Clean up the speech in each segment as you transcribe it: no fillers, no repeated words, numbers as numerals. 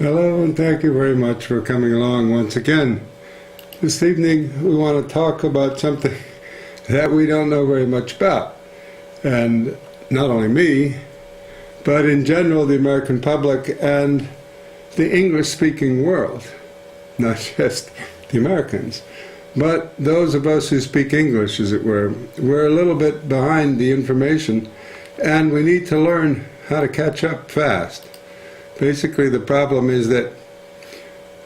Hello, and thank you very much for coming along once again. This evening we want to talk about something that we don't know very much about. And not only me, but in general the American public and the English-speaking world. Not just the Americans, but those of us who speak English, as it were. We're a little bit behind the information, and we need to learn how to catch up fast. Basically, the problem is that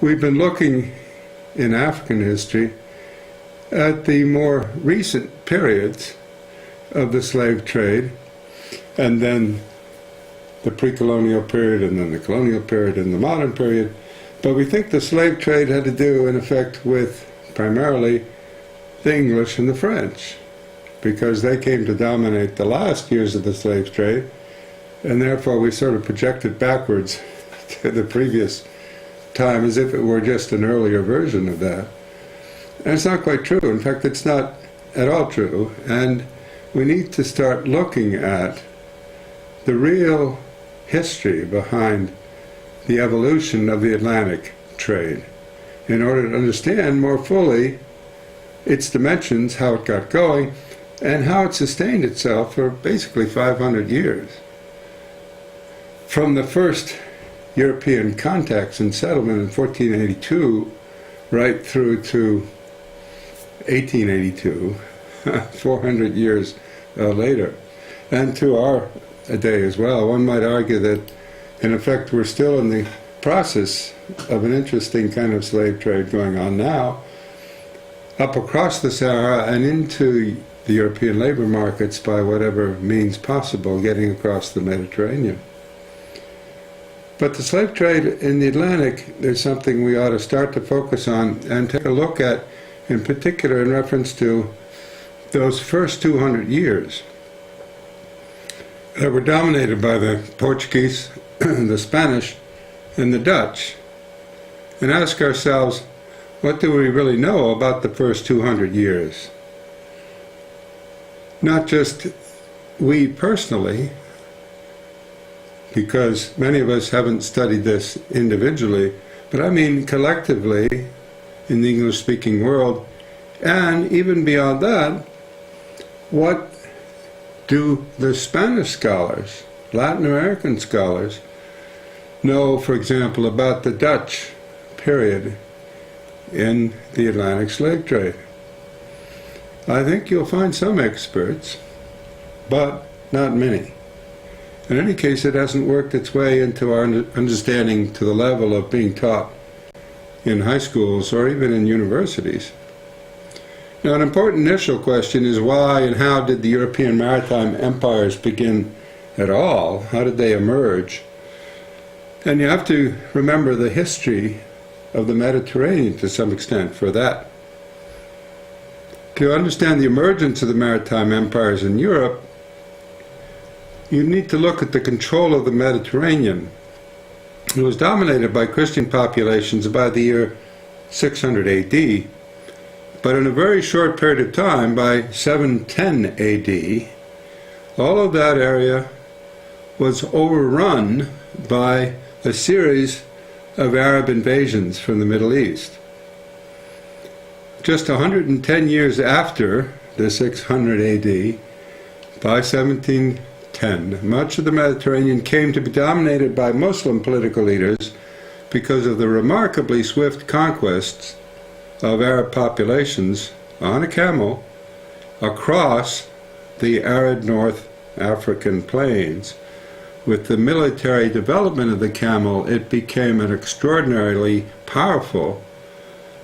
we've been looking in African history at the more recent periods of the slave trade, and then the pre-colonial period, and then the colonial period, and the modern period. But we think the slave trade had to do, in effect, with primarily the English and the French, because they came to dominate the last years of the slave trade, and therefore we sort of projected backwards to the previous time as if it were just an earlier version of that. And it's not quite true. In fact, it's not at all true. And we need to start looking at the real history behind the evolution of the Atlantic trade in order to understand more fully its dimensions, how it got going, and how it sustained itself for basically 500 years. From the first European contacts and settlement in 1482 right through to 1882, 400 years later, and to our day as well. One might argue that, in effect, we're still in the process of an interesting kind of slave trade going on now, up across the Sahara and into the European labor markets by whatever means possible, getting across the Mediterranean. But the slave trade in the Atlantic is something we ought to start to focus on and take a look at, in particular in reference to those first 200 years that were dominated by the Portuguese, the Spanish, and the Dutch, and ask ourselves, what do we really know about the first 200 years? Not just we personally, because many of us haven't studied this individually, but I mean collectively in the English-speaking world, and even beyond that, what do the Spanish scholars, Latin American scholars, know, for example, about the Dutch period in the Atlantic slave trade? I think you'll find some experts, but not many. In any case, it hasn't worked its way into our understanding to the level of being taught in high schools or even in universities. Now, an important initial question is why and how did the European maritime empires begin at all? How did they emerge? And you have to remember the history of the Mediterranean to some extent for that. To understand the emergence of the maritime empires in Europe, you need to look at the control of the Mediterranean. It was dominated by Christian populations by the year 600 AD, but in a very short period of time, by 710 AD, all of that area was overrun by a series of Arab invasions from the Middle East. Just 110 years after the 600 AD, by 1710, much of the Mediterranean came to be dominated by Muslim political leaders because of the remarkably swift conquests of Arab populations on a camel across the arid North African plains. With the military development of the camel, it became an extraordinarily powerful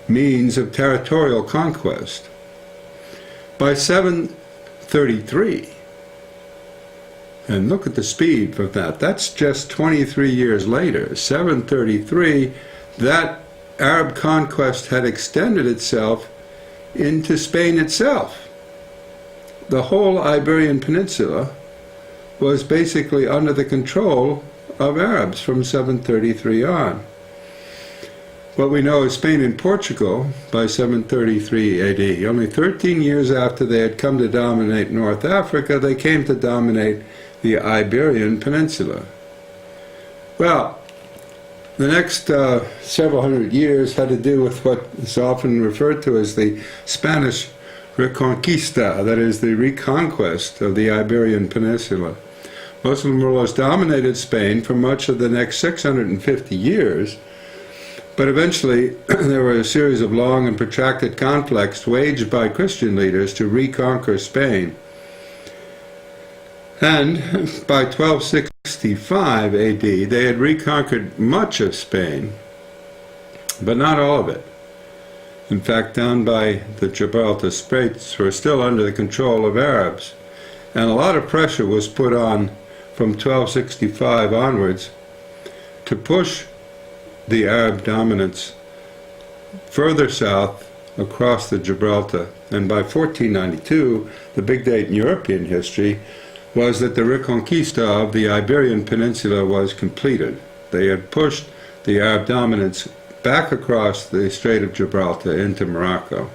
means of territorial conquest. By 733, and look at the speed of that. That's just 23 years later. 733, that Arab conquest had extended itself into Spain itself. The whole Iberian Peninsula was basically under the control of Arabs from 733 on. What we know is Spain and Portugal by 733 AD. Only 13 years after they had come to dominate North Africa, they came to dominate the Iberian Peninsula. Well, the next several hundred years had to do with what is often referred to as the Spanish Reconquista, that is, the reconquest of the Iberian Peninsula. Muslim rulers dominated Spain for much of the next 650 years, but eventually there were a series of long and protracted conflicts waged by Christian leaders to reconquer Spain. And by 1265 AD, they had reconquered much of Spain, but not all of it. In fact, down by the Gibraltar Straits were still under the control of Arabs, and a lot of pressure was put on from 1265 onwards to push the Arab dominance further south across the Gibraltar. And by 1492, the big date in European history was that the Reconquista of the Iberian Peninsula was completed. They had pushed the Arab dominance back across the Strait of Gibraltar into Morocco.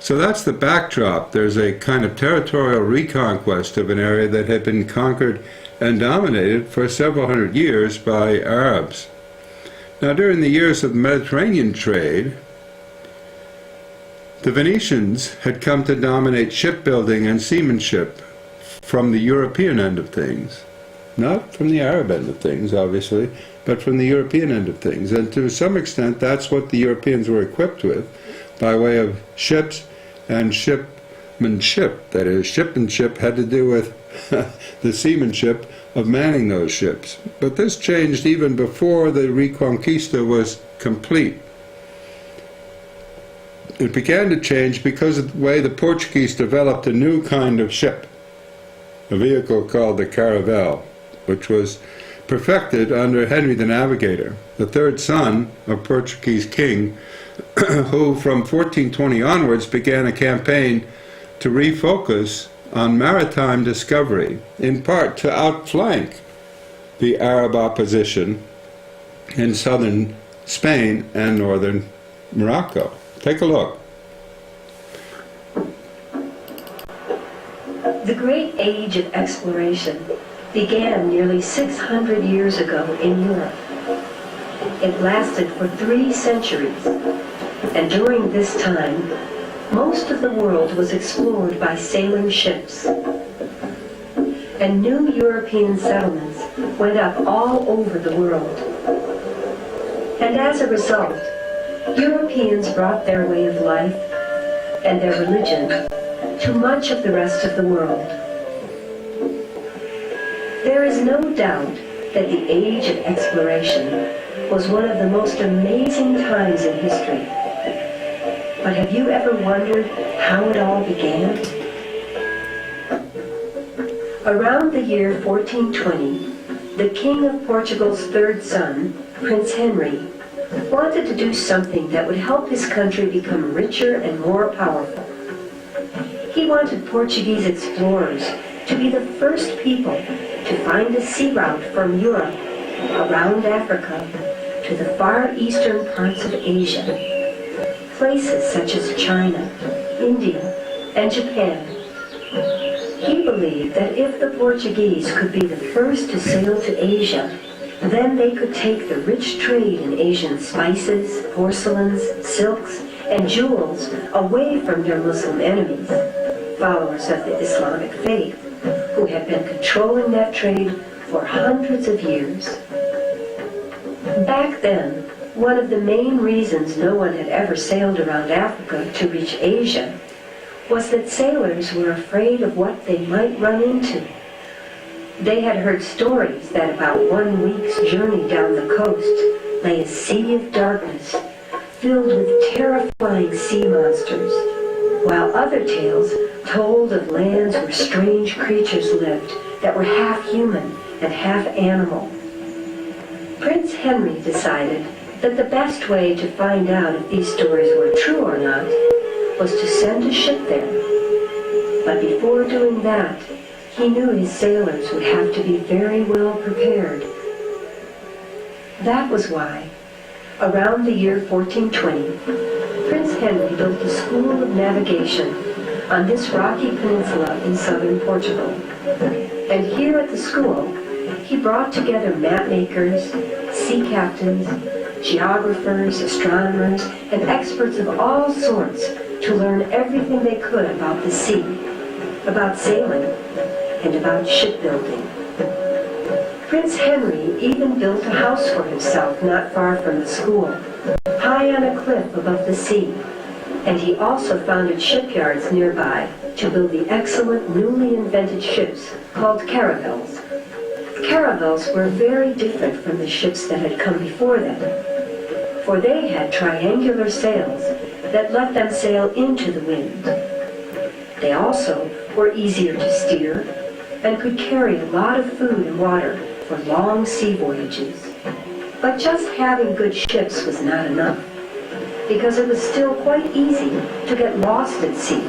So that's the backdrop. There's a kind of territorial reconquest of an area that had been conquered and dominated for several hundred years by Arabs. Now, during the years of the Mediterranean trade, the Venetians had come to dominate shipbuilding and seamanship from the European end of things. Not from the Arab end of things, obviously, but from the European end of things. And to some extent, that's what the Europeans were equipped with, by way of ships and shipmanship. That is, shipmanship had to do with the seamanship of manning those ships. But this changed even before the Reconquista was complete. It began to change because of the way the Portuguese developed a new kind of ship, a vehicle called the caravel, which was perfected under Henry the Navigator, the third son of Portuguese king, who from 1420 onwards began a campaign to refocus on maritime discovery, in part to outflank the Arab opposition in southern Spain and northern Morocco. Take a look. The great age of exploration began nearly 600 years ago in Europe. It lasted for 3 centuries, and during this time, most of the world was explored by sailing ships. And new European settlements went up all over the world. And as a result, Europeans brought their way of life and their religion to much of the rest of the world. There is no doubt that the age of exploration was one of the most amazing times in history. But have you ever wondered how it all began? Around the year 1420, the King of Portugal's third son, Prince Henry, wanted to do something that would help his country become richer and more powerful. He wanted Portuguese explorers to be the first people to find a sea route from Europe around Africa to the far eastern parts of Asia, places such as China, India, and Japan. He believed that if the Portuguese could be the first to sail to Asia, then they could take the rich trade in Asian spices, porcelains, silks, and jewels away from their Muslim enemies, followers of the Islamic faith, who had been controlling that trade for hundreds of years. Back then, one of the main reasons no one had ever sailed around Africa to reach Asia was that sailors were afraid of what they might run into. They had heard stories that about 1 week's journey down the coast lay a sea of darkness filled with terrifying sea monsters, while other tales told of lands where strange creatures lived that were half human and half animal. Prince Henry decided that the best way to find out if these stories were true or not was to send a ship there. But before doing that, he knew his sailors would have to be very well prepared. That was why, around the year 1420, Prince Henry built a school of navigation on this rocky peninsula in southern Portugal. And here at the school, he brought together map makers, sea captains, geographers, astronomers, and experts of all sorts to learn everything they could about the sea, about sailing, and about shipbuilding. Prince Henry even built a house for himself not far from the school, high on a cliff above the sea, and he also founded shipyards nearby to build the excellent newly invented ships called caravels. Caravels were very different from the ships that had come before them, for they had triangular sails that let them sail into the wind. They also were easier to steer and could carry a lot of food and water for long sea voyages. But just having good ships was not enough, because it was still quite easy to get lost at sea.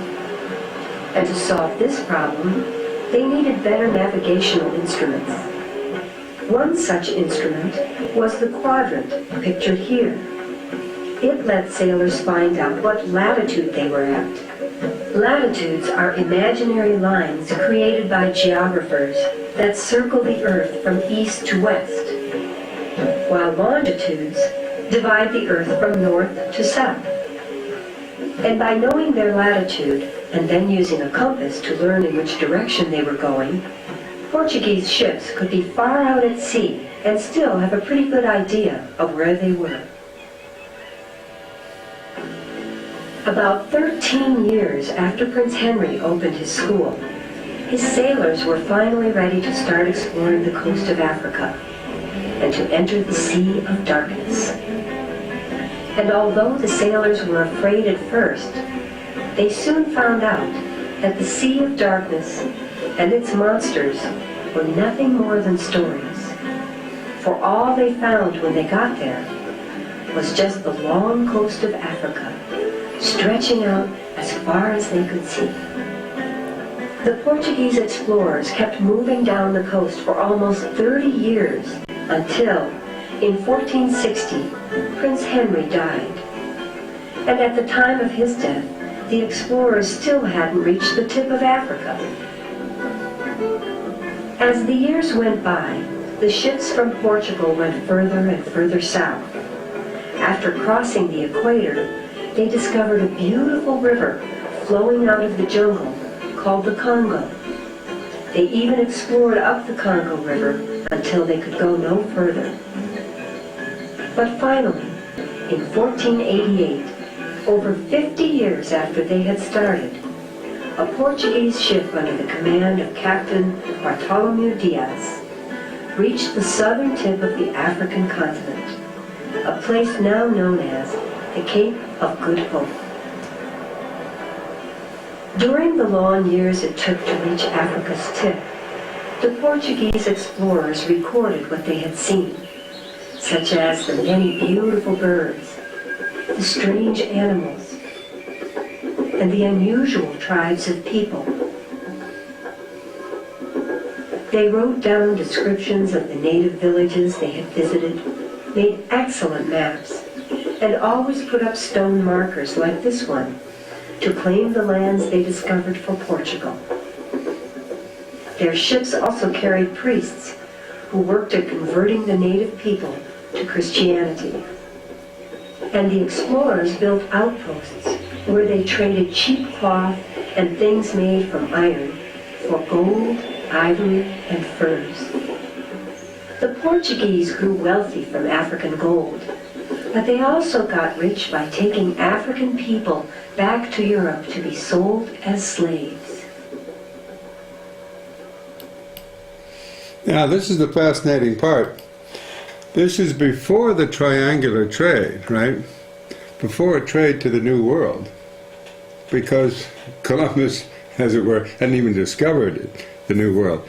And to solve this problem, they needed better navigational instruments. One such instrument was the quadrant pictured here. It let sailors find out what latitude they were at. Latitudes are imaginary lines created by geographers that circle the Earth from east to west, while longitudes divide the Earth from north to south. And by knowing their latitude and then using a compass to learn in which direction they were going, Portuguese ships could be far out at sea and still have a pretty good idea of where they were. About 13 years after Prince Henry opened his school, his sailors were finally ready to start exploring the coast of Africa and to enter the Sea of Darkness. And although the sailors were afraid at first, they soon found out that the Sea of Darkness and its monsters were nothing more than stories. For all they found when they got there was just the long coast of Africa, stretching out as far as they could see. The Portuguese explorers kept moving down the coast for almost 30 years until, in 1460, Prince Henry died. And at the time of his death, the explorers still hadn't reached the tip of Africa. As the years went by, the ships from Portugal went further and further south. After crossing the equator, they discovered a beautiful river flowing out of the jungle called the Congo. They even explored up the Congo River until they could go no further. But finally, in 1488, over 50 years after they had started, a Portuguese ship under the command of Captain Bartolomeu Diaz reached the southern tip of the African continent, a place now known as the Cape of Good Hope. During the long years it took to reach Africa's tip, the Portuguese explorers recorded what they had seen, such as the many beautiful birds, the strange animals, and the unusual tribes of people. They wrote down descriptions of the native villages they had visited, made excellent maps, and always put up stone markers like this one to claim the lands they discovered for Portugal. Their ships also carried priests who worked at converting the native people to Christianity. And the explorers built outposts where they traded cheap cloth and things made from iron for gold, ivory, and furs. The Portuguese grew wealthy from African gold, but they also got rich by taking African people back to Europe to be sold as slaves. Now, this is the fascinating part. This is before the triangular trade, right? Before a trade to the New World. Because Columbus, as it were, hadn't even discovered it, the New World.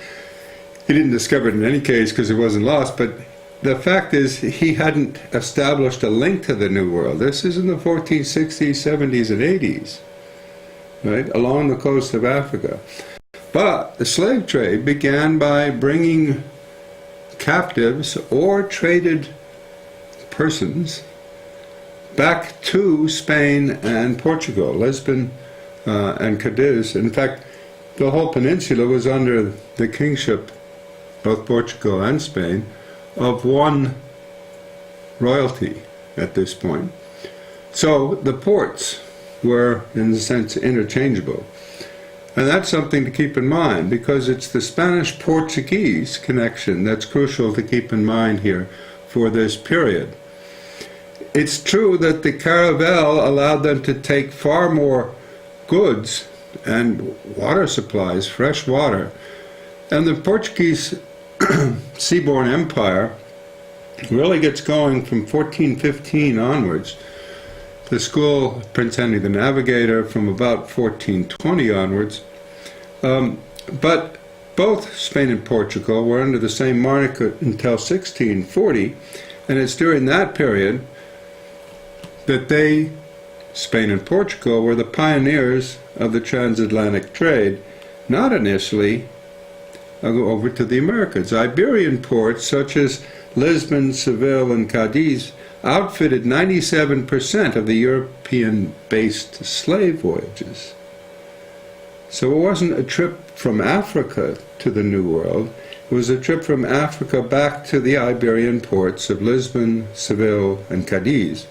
He didn't discover it in any case because it wasn't lost, but the fact is he hadn't established a link to the New World. This is in the 1460s, 70s, and 80s, right, along the coast of Africa. But the slave trade began by bringing captives or traded persons back to Spain and Portugal, Lisbon and Cadiz. In fact, the whole peninsula was under the kingship both Portugal and Spain, of one royalty at this point. So the ports were, in a sense, interchangeable. And that's something to keep in mind, because it's the Spanish-Portuguese connection that's crucial to keep in mind here for this period. It's true that the caravel allowed them to take far more goods and water supplies, fresh water, and the Portuguese seaborne empire really gets going from 1415 onwards. The school, Prince Henry the Navigator, from about 1420 onwards. But both Spain and Portugal were under the same monarch until 1640, and it's during that period that they, Spain and Portugal, were the pioneers of the transatlantic trade, not initially over to the Americas. Iberian ports such as Lisbon, Seville, and Cadiz outfitted 97% of the European-based slave voyages. So it wasn't a trip from Africa to the New World, it was a trip from Africa back to the Iberian ports of Lisbon, Seville, and Cadiz.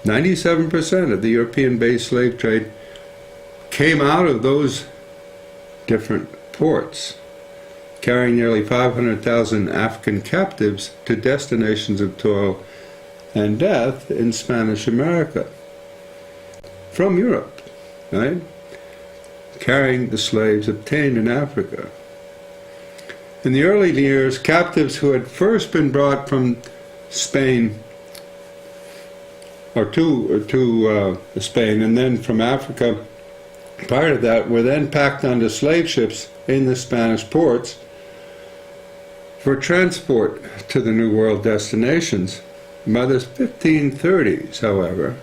97% of the European-based slave trade came out of those different ports, carrying nearly 500,000 African captives to destinations of toil and death in Spanish America from Europe, right? Carrying the slaves obtained in Africa. In the early years, captives who had first been brought from Spain or to Spain and then from Africa prior to that were then packed onto slave ships in the Spanish ports for transport to the New World destinations. By the 1530s, however,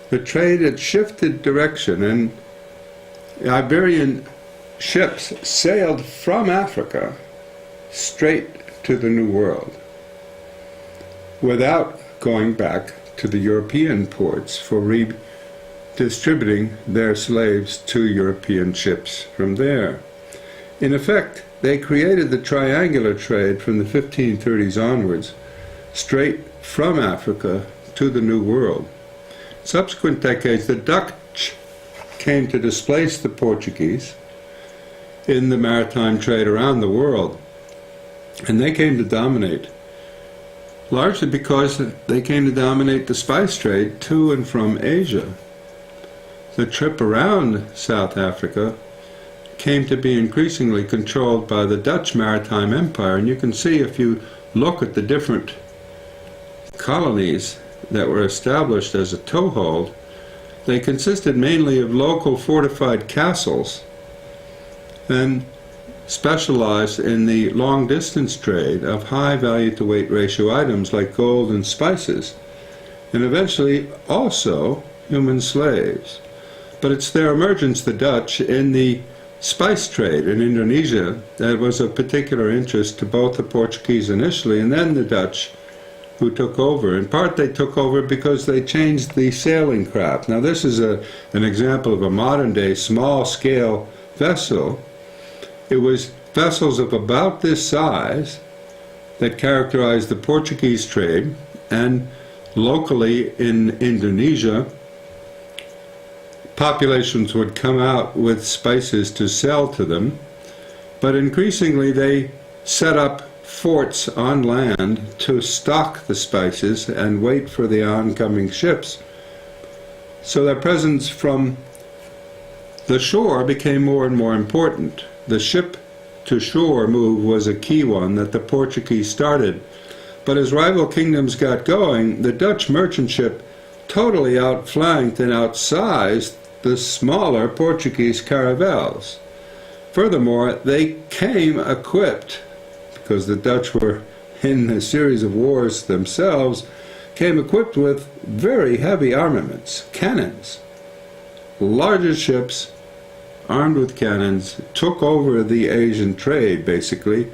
the trade had shifted direction, and Iberian ships sailed from Africa straight to the New World without going back to the European ports for redistributing their slaves to European ships from there. In effect, they created the triangular trade from the 1530s onwards, straight from Africa to the New World. Subsequent decades, the Dutch came to displace the Portuguese in the maritime trade around the world, and they came to dominate, largely because they came to dominate the spice trade to and from Asia. The trip around South Africa came to be increasingly controlled by the Dutch maritime empire, and you can see if you look at the different colonies that were established as a toehold, they consisted mainly of local fortified castles and specialized in the long-distance trade of high value-to-weight ratio items like gold and spices, and eventually also human slaves. But it's their emergence, the Dutch, in the spice trade in Indonesia that was of particular interest to both the Portuguese initially and then the Dutch, who took over. In part, they took over because they changed the sailing craft. Now, this is an example of a modern-day small-scale vessel. It was vessels of about this size that characterized the Portuguese trade, and locally in Indonesia, populations would come out with spices to sell to them, but increasingly they set up forts on land to stock the spices and wait for the oncoming ships. So their presence from the shore became more and more important. The ship-to-shore move was a key one that the Portuguese started. But as rival kingdoms got going, the Dutch merchant ship totally outflanked and outsized the smaller Portuguese caravels. Furthermore, they came equipped, because the Dutch were in a series of wars themselves, came equipped with very heavy armaments, cannons. Larger ships, armed with cannons, took over the Asian trade, basically,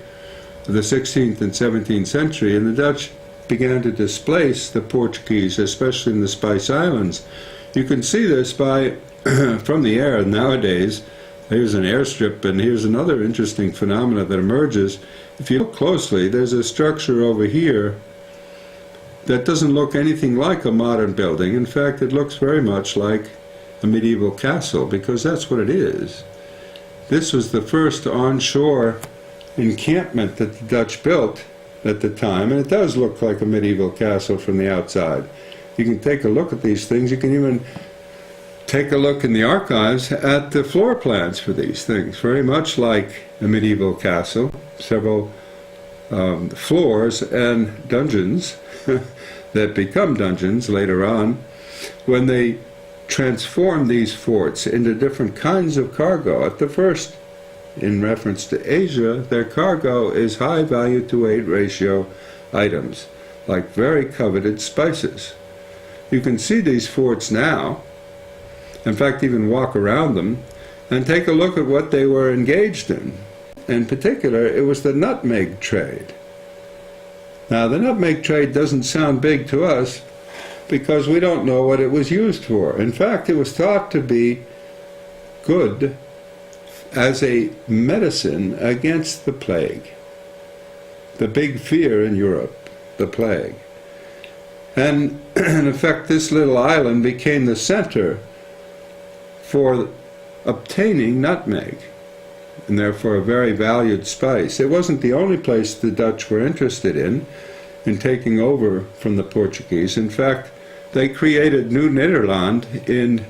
the 16th and 17th century, and the Dutch began to displace the Portuguese, especially in the Spice Islands. You can see this by, from the air nowadays, Here's an airstrip, and here's another interesting phenomena that emerges. If you look closely, there's a structure over here that doesn't look anything like a modern building. In fact, it looks very much like a medieval castle, because that's what it is. This was the first onshore encampment that the Dutch built at the time, and it does look like a medieval castle from the outside. You can take a look at these things. You can even take a look in the archives at the floor plans for these things, very much like a medieval castle. Several floors and dungeons that become dungeons later on, when they transform these forts into different kinds of cargo. At the first, in reference to Asia, their cargo is high value to weight ratio items, like very coveted spices. You can see these forts now, in fact even walk around them, and take a look at what they were engaged in. In particular, it was the nutmeg trade. Now, the nutmeg trade doesn't sound big to us because we don't know what it was used for. In fact, it was thought to be good as a medicine against the plague. The big fear in Europe, the plague. And in effect, this little island became the center for obtaining nutmeg, and therefore a very valued spice. It wasn't the only place the Dutch were interested in taking over from the Portuguese. In fact, they created New Nederland in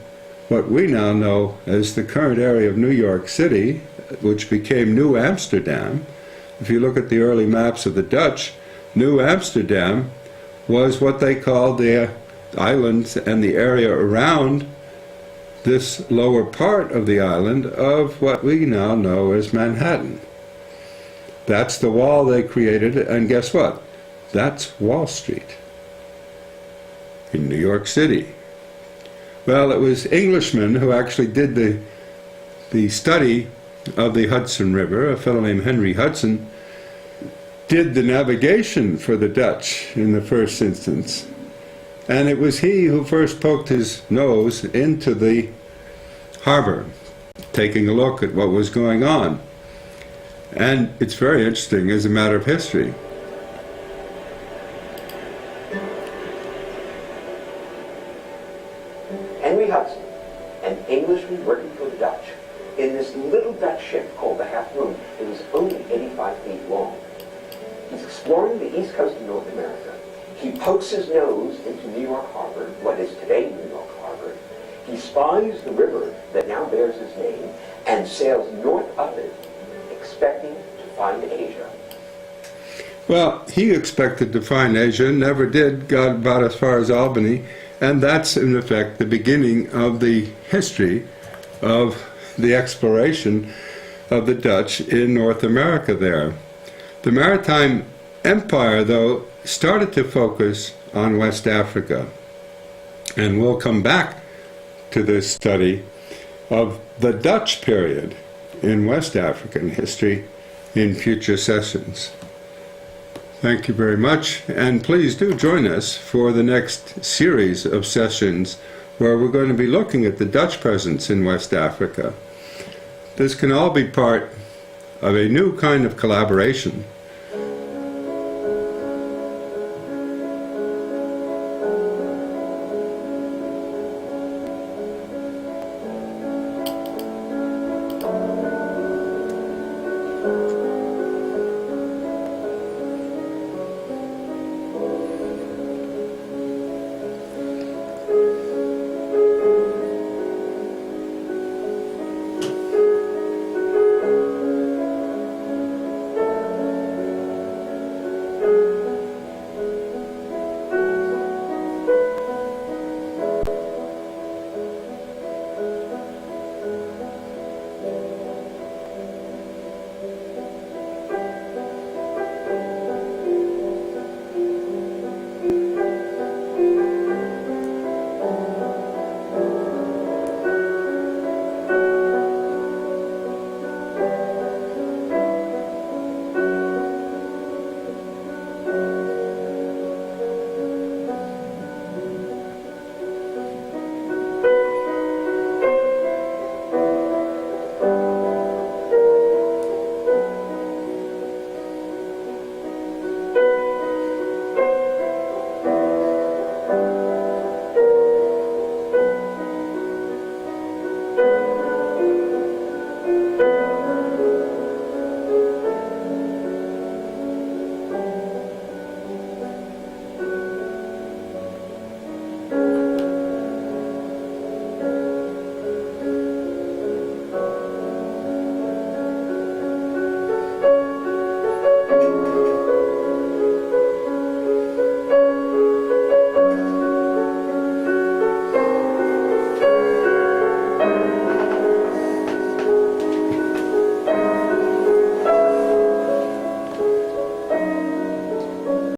what we now know as the current area of New York City, which became New Amsterdam. If you look at the early maps of the Dutch, New Amsterdam was what they called the island and the area around this lower part of the island of what we now know as Manhattan. That's the wall they created, and guess what? That's Wall Street in New York City. Well, it was Englishmen who actually did the study of the Hudson River. A fellow named Henry Hudson did the navigation for the Dutch in the first instance. And it was he who first poked his nose into the harbor, taking a look at what was going on. And it's very interesting as a matter of history. Henry Hudson, an Englishman working for the Dutch, in this little Dutch ship called the Half Moon. It was only 85 feet long. He's exploring the east coast of North America. He pokes his nose into New York Harbor, what is today New York Harbor. He spies the river that now bears his name and sails north of it, expecting to find Asia. Well, he expected to find Asia, never did, got about as far as Albany, and that's in effect the beginning of the history of the exploration of the Dutch in North America there. The maritime empire, though, started to focus on West Africa, and we'll come back to this study of the Dutch period in West African history in future sessions. Thank you very much, and please do join us for the next series of sessions where we're going to be looking at the Dutch presence in West Africa. This can all be part of a new kind of collaboration